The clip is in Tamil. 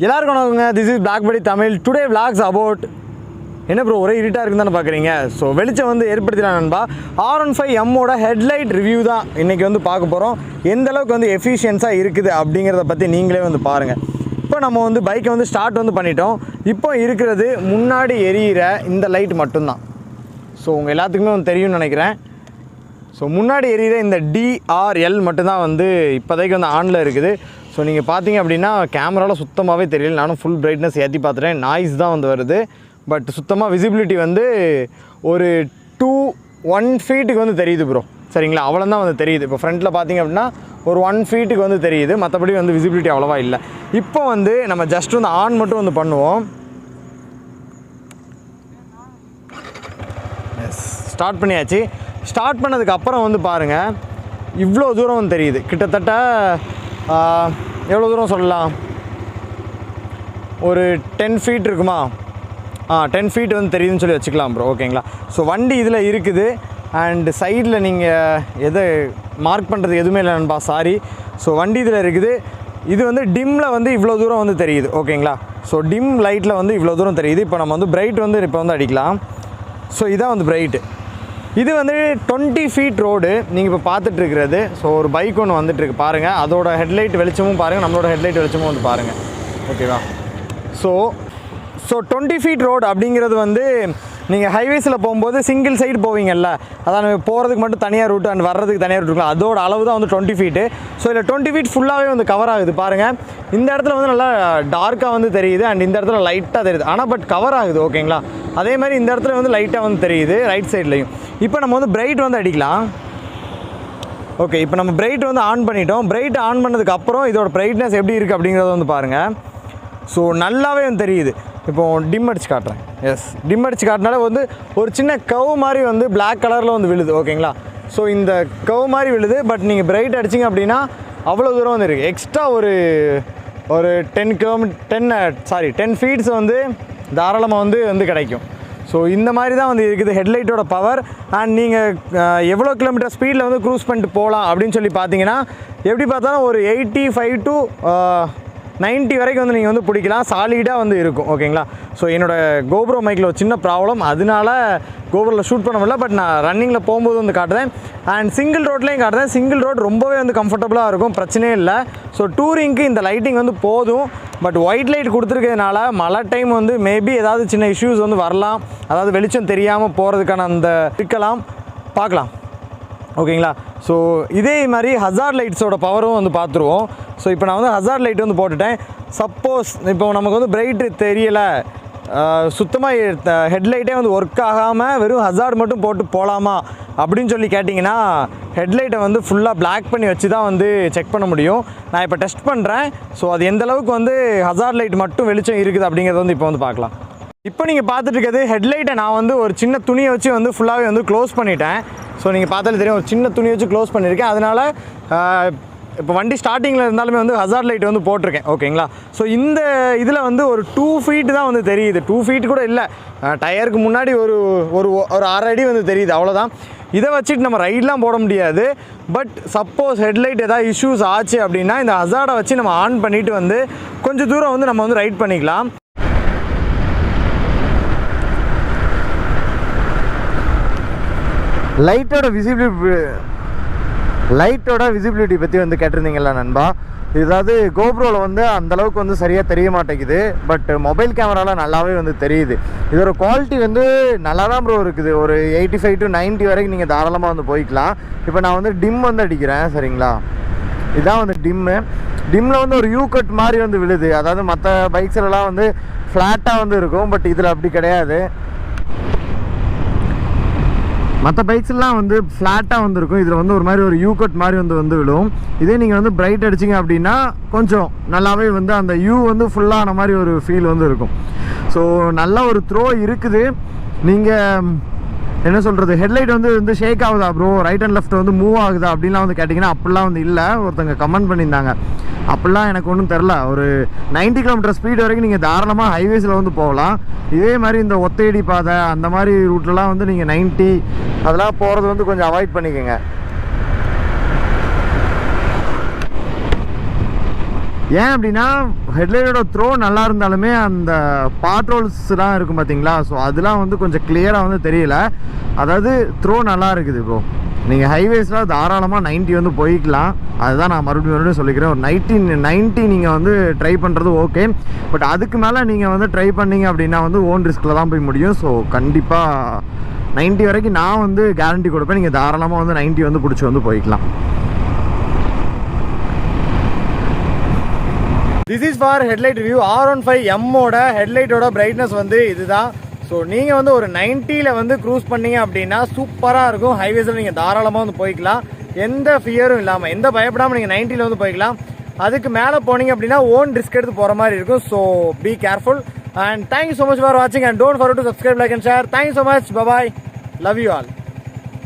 எல்லாருக்கும் வணக்கங்க. This is blackbuddytamil. Today vlogs about என்ன ப்ரோ ஒரே இருட்டாக இருக்குன்னு தானே பார்க்குறீங்க. ஸோ வெளிச்சம் வந்து ஏற்படுத்தினா நண்பா R15-Mோட ஹெட்லைட் ரிவ்யூ தான் இன்றைக்கி வந்து பார்க்க போகிறோம். எந்த அளவுக்கு வந்து எஃபிஷியன்ஸாக இருக்குது அப்படிங்கிறத பற்றி நீங்களே வந்து பாருங்கள். இப்போ நம்ம வந்து பைக்கை வந்து ஸ்டார்ட் வந்து பண்ணிட்டோம். இப்போ இருக்கிறது முன்னாடி எரியிற இந்த லைட் மட்டும்தான். ஸோ உங்கள் எல்லாத்துக்குமே வந்து தெரியும்னு நினைக்கிறேன். ஸோ முன்னாடி எரியிற இந்த DRL மட்டும்தான் வந்து இப்போதைக்கு வந்து ஆனில் இருக்குது. ஸோ நீங்கள் பார்த்தீங்க அப்படின்னா கேமராவில் சுத்தமாகவே தெரியல. நானும் ஃபுல் பிரைட்னஸ் ஏற்றி பார்த்துட்டேன். நாய்ஸ் தான் வந்து வருது. பட் சுத்தமாக விசிபிலிட்டி வந்து ஒரு 1 ஃபீட்டுக்கு வந்து தெரியுது ப்ரோ. சரிங்களா, அவ்வளோதான் வந்து தெரியுது. இப்போ ஃப்ரண்ட்டில் பார்த்தீங்க அப்படின்னா ஒரு 1 ஃபீட்டுக்கு வந்து தெரியுது. மற்றபடி வந்து விசிபிலிட்டி அவ்வளோவா இல்லை. இப்போ வந்து நம்ம ஜஸ்ட் வந்து ஆன் மட்டும் வந்து பண்ணுவோம். எஸ், ஸ்டார்ட் பண்ணியாச்சு. ஸ்டார்ட் பண்ணதுக்கப்புறம் வந்து பாருங்கள், இவ்வளோ தூரம் வந்து தெரியுது. கிட்டத்தட்ட எவ்வளோ தூரம் சொல்லலாம், ஒரு 10 ஃபீட் இருக்குமா? 10 ஃபீட் வந்து தெரியுதுன்னு சொல்லி வச்சுக்கலாம் ப்ரோ. ஓகேங்களா. ஸோ வண்டி இதில் இருக்குது. அண்டு சைடில் நீங்கள் எதை மார்க் பண்ணுறது எதுவுமே இல்லை நண்பா, சாரி. ஸோ வண்டி இதில் இருக்குது. இது வந்து டிம்மில் வந்து இவ்வளோ தூரம் வந்து தெரியுது. ஓகேங்களா. ஸோ டிம் லைட்டில் வந்து இவ்வளோ தூரம் தெரியுது. இப்போ நம்ம வந்து பிரைட் வந்து இப்போ வந்து அடிக்கலாம். ஸோ இதான் வந்து பிரைட்டு. இது வந்து 20 ஃபீட் ரோடு நீங்கள் இப்போ பார்த்துட்ருக்கிறது. ஸோ ஒரு பைக் ஒன்று வந்துட்டுருக்கு பாருங்கள். அதோட ஹெட்லைட் வெளிச்சமும் பாருங்கள், நம்மளோட ஹெட்லைட் வெளிச்சமும் வந்து பாருங்கள். ஓகேவா. ஸோ 20 ஃபீட் ரோடு அப்படிங்கிறது வந்து நீங்கள் ஹைவேஸில் போகும்போது சிங்கிள் சைடு போவீங்கல்ல, அதான் போகிறதுக்கு மட்டும் தனியாக ரூட் அண்ட் வர்றதுக்கு தனியாக ரூட் இருக்கலாம். அதோட அளவு தான் வந்து 20 ஃபீட்டு. ஸோ இதில் 20 ஃபீட் ஃபுல்லாகவே வந்து கவர் ஆகுது பாருங்கள். இந்த இடத்துல வந்து நல்லா டார்க்காக வந்து தெரியுது. அண்ட் இந்த இடத்துல லைட்டாக தெரியுது. ஆனால் பட் கவர் ஆகுது. ஓகேங்களா. அதே மாதிரி இந்த இடத்துல வந்து லைட்டாக வந்து தெரியுது ரைட் சைட்லையும். இப்போ நம்ம வந்து பிரைட் வந்து அடிக்கலாம். ஓகே, இப்போ நம்ம பிரைட் வந்து ஆன் பண்ணிட்டோம். பிரைட் ஆன் பண்ணதுக்கப்புறம் இதோட பிரைட்னஸ் எப்படி இருக்குது அப்படிங்கிறத வந்து பாருங்கள். ஸோ நல்லாவே வந்து தெரியுது. இப்போது டிம் அடிச்சு காட்டுறேன். எஸ், டிம் அடிச்சு காட்டினால வந்து ஒரு சின்ன கவ் மாதிரி வந்து பிளாக் கலரில் வந்து விழுது. ஓகேங்களா. ஸோ இந்த கவ் மாதிரி விழுது. பட் நீங்கள் பிரைட் அடிச்சிங்க அப்படின்னா அவ்வளோ தூரம் வந்து இருக்குது. எக்ஸ்ட்ரா ஒரு 10 ஃபீட்ஸ் வந்து தாராளமாக வந்து கிடைக்கும். ஸோ இந்த மாதிரி தான் வந்து இருக்குது ஹெட்லைட்டோட பவர். அண்ட் நீங்கள் எவ்வளோ கிலோமீட்டர் ஸ்பீடில் வந்து க்ரூஸ் பண்ணிட்டு போகலாம் அப்படின்னு சொல்லி பார்த்தீங்கன்னா, எப்படி பார்த்தாலும் ஒரு 85 to 90 வரைக்கும் வந்து நீங்கள் வந்து பிடிக்கலாம். சாலிடாக வந்து இருக்கும். ஓகேங்களா. ஸோ என்னோடய கோப்ரோ மைக்கில் ஒரு சின்ன ப்ராப்ளம், அதனால கோப்ரோவில் ஷூட் பண்ண முடியல. பட் நான் ரன்னிங்கில் போகும்போது வந்து காட்டுறேன். அண்ட் சிங்கிள் ரோட்லேயும் காட்டுறேன். சிங்கிள் ரோட் ரொம்பவே வந்து கம்ஃபர்டபுளாக இருக்கும், பிரச்சனையே இல்லை. ஸோ டூரிங்க்கு இந்த லைட்டிங் வந்து போதும். பட் ஒயிட் லைட் கொடுத்துருக்கிறதுனால மழை டைம் வந்து மேபி ஏதாவது சின்ன இஷ்யூஸ் வந்து வரலாம். அதாவது வெளிச்சம் தெரியாமல் போகிறதுக்கான அந்த இருக்கலாம், பார்க்கலாம். ஓகேங்களா. ஸோ இதே மாதிரி ஹசார்ட் லைட்ஸோட பவரும் வந்து பார்த்துருவோம். ஸோ இப்போ நான் வந்து ஹசார்ட் லைட் வந்து போட்டுட்டேன். சப்போஸ் இப்போ நமக்கு வந்து பிரைட்டு தெரியலை, சுத்தமாக ஹெட்லைட்டே வந்து ஒர்க் ஆகாமல் வெறும் ஹசார்ட் மட்டும் போட்டு போகலாமா அப்படின்னு சொல்லி கேட்டிங்கன்னா, ஹெட்லைட்டை வந்து ஃபுல்லாக பிளாக் பண்ணி வச்சு தான் வந்து செக் பண்ண முடியும். நான் இப்போ டெஸ்ட் பண்ணுறேன். ஸோ அது எந்தளவுக்கு வந்து ஹசார்ட் லைட் மட்டும் வெளிச்சம் இருக்குது அப்படிங்கிறத வந்து இப்போ வந்து பார்க்கலாம். இப்போ நீங்கள் பார்த்துட்டு இருக்கிறது ஹெட்லைட்டை நான் வந்து ஒரு சின்ன துணியை வச்சு வந்து ஃபுல்லாகவே வந்து க்ளோஸ் பண்ணிட்டேன். ஸோ நீங்கள் பார்த்தாலே தெரியும், ஒரு சின்ன துணி வச்சு க்ளோஸ் பண்ணியிருக்கேன். அதனால் இப்போ வண்டி ஸ்டார்டிங்கில் இருந்தாலுமே வந்து ஹசார்ட் லைட் வந்து போட்டிருக்கேன். ஓகேங்களா. ஸோ இந்த இதில் வந்து ஒரு 2 ஃபீட் தான் வந்து தெரியுது. 2 ஃபீட் கூட இல்லை, டயருக்கு முன்னாடி ஒரு 1/2 அடி வந்து தெரியுது, அவ்வளோதான். இதை வச்சுட்டு நம்ம ரைட்லாம் போட முடியாது. பட் சப்போஸ் ஹெட்லைட் ஏதாவது இஷ்யூஸ் ஆச்சு அப்படின்னா இந்த ஹசார்டை வச்சு நம்ம ஆன் பண்ணிவிட்டு வந்து கொஞ்சம் தூரம் வந்து நம்ம வந்து ரைட் பண்ணிக்கலாம். லைட்டோட விசிபிலிட்டி பற்றி வந்து கேட்டிருந்தீங்களா நண்பா. இதாவது கோப்ரோவில் வந்து அந்தளவுக்கு வந்து சரியாக தெரிய மாட்டேங்குது. பட் மொபைல் கேமராவில் நல்லாவே வந்து தெரியுது. இதோட குவாலிட்டி வந்து நல்லா தான் ப்ரோ இருக்குது. ஒரு 85 to 90 வரைக்கும் நீங்கள் தாராளமாக வந்து போய்க்கலாம். இப்போ நான் வந்து டிம் வந்து அடிக்கிறேன். சரிங்களா. இதுதான் வந்து டிம்மில் வந்து ஒரு யூ கட் மாதிரி வந்து விழுது. அதாவது மற்ற பைக்ஸ்லாம் வந்து ஃப்ளாட்டாக வந்து இருக்கும். பட் இதில் அப்படி கிடையாது. மற்ற பைக்ஸ்லாம் வந்து ஃப்ளாட்டாக வந்துருக்கும். இதில் வந்து ஒரு மாதிரி ஒரு யூ கட் மாதிரி வந்து விழும். இதே நீங்கள் வந்து பிரைட் அடிச்சிங்க அப்படின்னா கொஞ்சம் நல்லாவே வந்து அந்த யூ வந்து ஃபுல்லான மாதிரி ஒரு ஃபீல் வந்து இருக்கும். ஸோ நல்ல ஒரு த்ரோ இருக்குது. நீங்கள் என்ன சொல்கிறது, ஹெட்லைட் வந்து ஷேக் ஆகுதா ப்ரோ, ரைட் அண்ட் லெஃப்ட் வந்து மூவ் ஆகுதா அப்படின்லாம் வந்து கேட்டிங்கன்னா அப்படிலாம் வந்து இல்லை. ஒருத்தங்க கமெண்ட் பண்ணியிருந்தாங்க. அப்படிலாம் எனக்கு ஒன்றும் தெரில. ஒரு 90 கிலோமீட்டர் ஸ்பீட் வரைக்கும் நீங்கள் தாராளமாக ஹைவேஸில் வந்து போகலாம். இதே மாதிரி இந்த ஒத்தையடி பாதை அந்த மாதிரி ரூட்லலாம் வந்து நீங்கள் 90 அதெல்லாம் போகிறது வந்து கொஞ்சம் அவாய்ட் பண்ணிக்கோங்க. ஏன் அப்படின்னா ஹெட்லைட்டோட த்ரோ நல்லா இருந்தாலுமே அந்த பாட்ரோல்ஸ்லாம் இருக்கும் பார்த்தீங்களா, ஸோ அதெல்லாம் வந்து கொஞ்சம் கிளியராக வந்து தெரியல. அதாவது த்ரோ நல்லா இருக்குது ப்ரோ. நீங்கள் ஹைவேஸில் தாராளமாக 90 வந்து போய்க்கலாம். அதுதான் நான் மறுபடியும் சொல்லிக்கிறேன். ஒரு 90 நீங்கள் வந்து ட்ரை பண்ணுறது ஓகே. பட் அதுக்கு மேலே நீங்கள் வந்து ட்ரை பண்ணிங்க அப்படின்னா வந்து ஓன் ரிஸ்கில் தான் போய் முடியும். ஸோ கண்டிப்பாக 90 வரைக்கும் நான் வந்து கேரண்டி கொடுப்பேன். நீங்கள் தாராளமாக வந்து 90 வந்து பிடிச்சி வந்து போய்க்கலாம். This is for headlight review. R15-M ஓட ஹெட்லைட்டோட பிரைட்னஸ் வந்து இதுதான். ஸோ நீங்கள் வந்து ஒரு 90ல் வந்து க்ரூஸ் பண்ணிங்க அப்படின்னா சூப்பராக இருக்கும். ஹைவேஸில் நீங்கள் தாராளமாக வந்து போய்க்கலாம். எந்த ஃபியரும் இல்லாமல், எந்த பயப்படாமல் நீங்கள் 90ல் வந்து போய்க்கலாம். அதுக்கு மேலே போனீங்க அப்படின்னா ஓன் ரிஸ்க் எடுத்து போகிற மாதிரி இருக்கும். So be careful and thank you so much for வாட்சிங் and don't forget to subscribe, like and share. Thank you so much. Bye bye. Love you all.